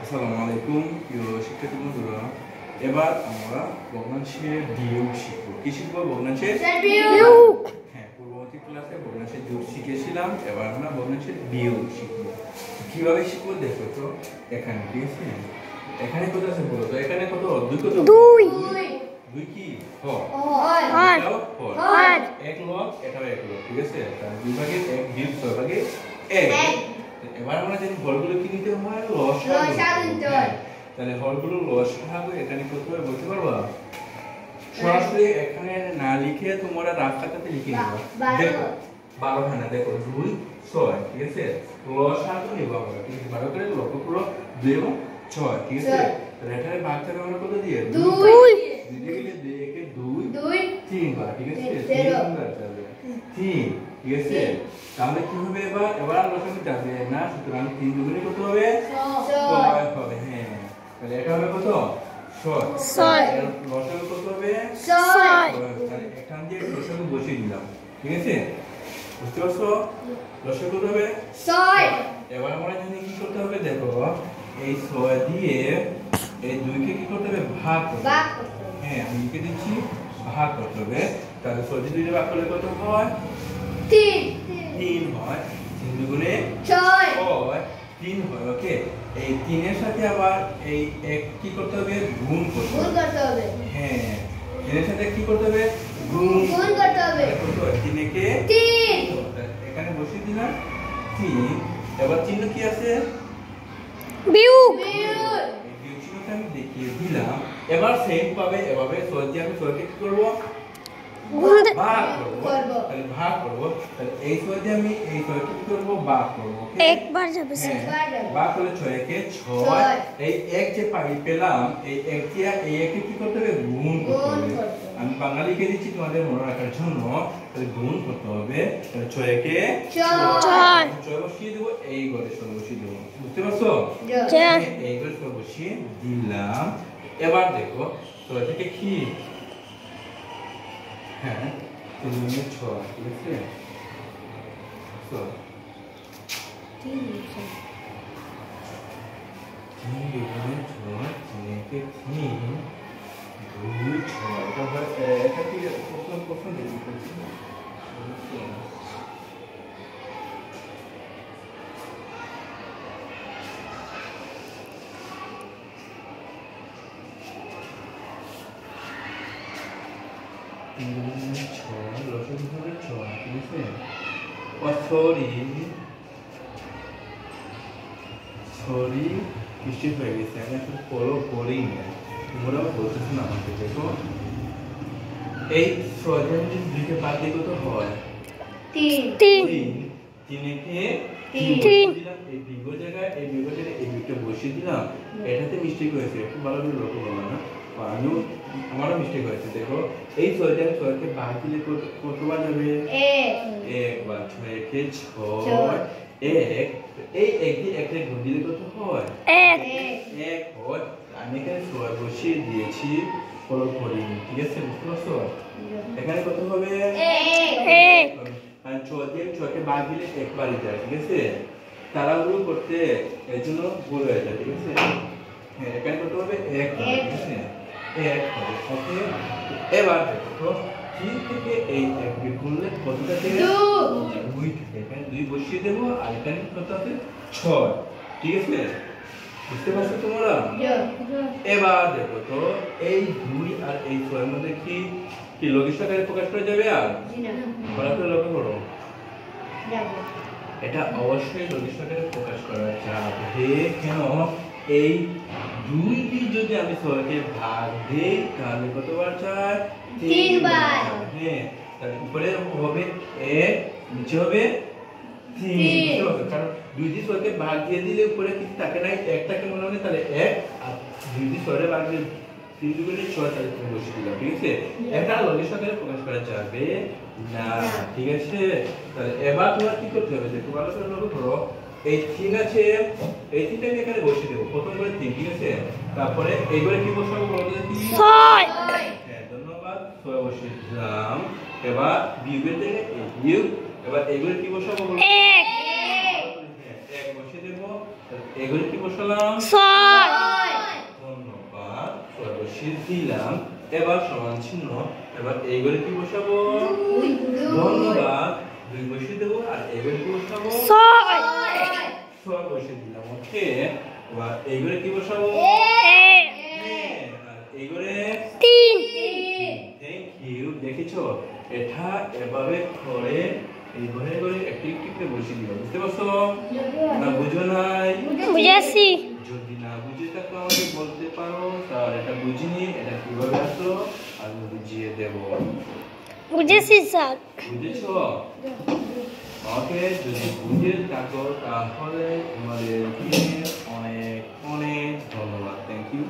আসসালামু আলাইকুম প্রিয় শিক্ষার্থী বন্ধুরা। এবার আমরা ভগ্নাংশের বিয়োগ শিখব। কি শিখব? ভগ্নাংশের বিয়োগ। হ্যাঁ, পূর্ববর্তী ক্লাসে ভগ্নাংশের যোগ শিখেছিলাম। এবার আমরা ভগ্নাংশের বিয়োগ শিখব। কিভাবে শিখব দেখো তো এখানে, ঠিক আছে? এখানে কত আছে বলো তো? এখানে কত? 2 কত? 2 কি? হয়। এটাও হয়। 1 লব, এটাও 1 লব, ঠিক আছে? তাহলে 2 ভাগের 1 বিয়োগ 6 ভাগের 1। এবার আমরা জানি হরগুলো কি নিতে হয়? লসাগু নিতে হয়। তাহলে হরগুলো লসাগু এখানে কত হবে বলতে পারবা? সরাসরি এখানে না লিখে তোমরা রাফ খাতাতে লিখে নিবা। দেখো 12 হয় না, দেখো 2 6, ঠিক আছে? লসাগু নিব আমরা, ঠিক আছে? 12 করে লক্ষ্য করো 2 এবং 6, ঠিক আছে? তাহলে এখানে ভাগ করবে আমরা কত দিয়ে? 2 দিতে গেলে 2 একে 2 3 বার, ঠিক আছে? 3 বার যাবে 3, ঠিক আছে? তাহলে কি হবে? এবার লসাগু যাবে না, সুতরাং 3 দুগুণে কত হবে? 6 হবে। হ্যাঁ, তাহলে এটা হবে কত? 6। লসাগু কত হবে? 6। তাহলে এখান দিয়ে লসাগু বসিয়ে দিলাম, ঠিক আছে? বুঝতে পারছো? লসাগু কত হবে? 6। এবার আমরা জানি কি করতে হবে, দেখো এই 6 দিয়ে এই 2 কে কি করতে হবে? ভাগ করতে হবে। হ্যাঁ, আমি লিখে দিচ্ছি ভাগ করতে হবে। তাহলে 6 দিয়ে 2 দিয়ে ভাগ করলে কত হয়? 3 হয়। 3 দুগুণে 6 হয়, 3 হয়। ওকে, এই 3 এর সাথে আবার এই 1 কি করতে হবে? গুণ করতে হবে। হ্যাঁ, 3 এর সাথে কি করতে হবে? গুণ করতে হবে। কত হয়? 3 একে 3। এখানে বসিয়ে দিলাম 3। এবার চিহ্ন কি আছে? বিয়োগ। এই বিয়োগ চিহ্নটা আমি দেখিয়ে দিলাম। এবার সেম পাবে, এভাবে 6 দিয়ে আমি 6 কে কি করব? ভাগ করব। তাহলে ভাগ করব। তাহলে এই 6 দিয়ে আমি এই 6 কে কি করব? ভাগ করব। ওকে, একবার যাবে স্যার। ভাগ করলে 6 একে 6। এই 1 যে পেলাম, এই 1 দিয়ে এই 1 কে কি করতে হবে? গুণ করতে হবে। আমি বাংলা লিখে দিচ্ছি তোমাদের মনে রাখার জন্য। তাহলে গুণ করতে হবে। তাহলে 6 একে 6 বসিয়ে দেব, এই ঘরে 6 বসিয়ে দেব। বুঝতে পারছো? এই ঘরে 6 বসিয়ে দিলাম। এবার দেখো 6 থেকে কি? হ্যাঁ, 3 গুণে 6, ঠিক আছে? 3 দুগুণে 6, 3 একে 3, 2 6। এটা হয় এটা কি প্রশ্ন দেখি করছি। 3 দুগুণে 6, লসাগু হবে 6, ঠিক আছে? সরি মিস্টেক হয়ে গেছে। আমি আসলে ফলো করেই না, তোমরা বলতেছো না আমাকে। দেখো এই 6 দিয়ে 2 কে বাদ দিয়ে কত হয়? 3 একে 3 দিলাম। এই বিয়োগ জায়গায় এই বিয়োগটা বসিয়ে দিলাম। এটাতে মিস্টেক হয়েছে, একটু ভালো করে লক্ষ্য করো না? আমারও মিস্টেক হয়েছে। দেখো এই 6 দিয়ে 6 কে বাদ দিলে কতবার যাবে? 1 বার। 6 একে 6, 1। এই 1 দিয়ে 1 কে গুণ দিলে কত হয়? 1 হয়। আমি এখানে 6 বসিয়ে দিয়েছি, ফলো করিনি, ঠিক আছে? বুঝতে পারছো? এখানে কত হবে? 1। আর 6 দিয়ে 6 কে বাদ দিলে একবারই যায়, ঠিক আছে? তাড়াহুড়ো করতে এর জন্য ভুল হয়ে যায়, ঠিক আছে? হ্যাঁ, এখানে কত হবে? 1 হবে, ঠিক আছে? 1 হবে। ওকে, এবার দেখো 3 থেকে এই 1 কে গুণলে কতটা থাকে? 2 থাকে। এখানে 2 বসিয়ে দেব, আর এখানে কত আছে? 6, ঠিক আছে? বুঝতে পারছো তোমরা? এবার দেখো তো এই 2 আর এই 6 এর মধ্যে কি লঘিষ্ঠ আকারে প্রকাশ করা যাবে? আর ভালো করে লক্ষ্য করো, এটা অবশ্যই লঘিষ্ঠ আকারে প্রকাশ করা যাবে। কেন? এই 2 দিয়ে যদি আমি 6 কে ভাগ দেই তাহলে কতবার যায়? 3 বার। হ্যাঁ, তাহলে উপরে হবে 1, নিচে হবে 3। কারণ 2 দিয়ে 6 কে ভাগ দিয়ে দিলে উপরে কিছু থাকে না, একটাকে মনে হবে, তাহলে 1। আর 2 দিয়ে 6 কে ভাগ দিয়ে 3 দুগুণে 6, তাহলে 3 বসিয়ে দিলাম, ঠিক আছে? এটা লঘিষ্ঠ আকারে প্রকাশ করা যাবে না, ঠিক আছে? তাহলে এবার তোমরা কি করতে হবে? দেখো ভালো করে লক্ষ্য করো। এই 3 আছে, এই 3টাকে এখানে বসিয়ে দেব। প্রথম করে 3, ঠিক আছে? তারপরে এইবারে কি বসাবো বলতো? 6। হ্যাঁ, ধন্যবাদ। 6 বসিয়ে দিলাম। এবার বিয়োগের জায়গায় এই বিয়োগ। এবার এইবারে কি বসাবো বলতো? 1 বসিয়ে দেব। এইবারে কি বসালাম? 6। বসিয়ে দিলাম। এবার সমান চিহ্ন, এবার এই ঘরে কি বসাবো? ধন্যবাদ। 2 বসিয়ে দেবো আর এই ঘরে কি বসাবো? 6 বসিয়ে দিলাম। ওকে, এবার এই ঘরে কি বসাবো? আর এই ঘরে 3। Thank you. দেখেছো, এটা এভাবে করে এই ঘরে ঘরে একটি একটি করে বসিয়ে দিবা। বুঝতে পারছো না? বুঝো নাই? বুঝেছি। যদি না বুঝে থাকো আমাকে বলতে পারো, স্যার এটা বুঝিনি, এটা কিভাবে আসলো আমি বুঝিয়ে দেব। বুঝেছি স্যার। বুঝেছো? ওকে, যদি বুঝে থাকো তাহলে তোমাদেরকে অনেক অনেক ধন্যবাদ। Thank you.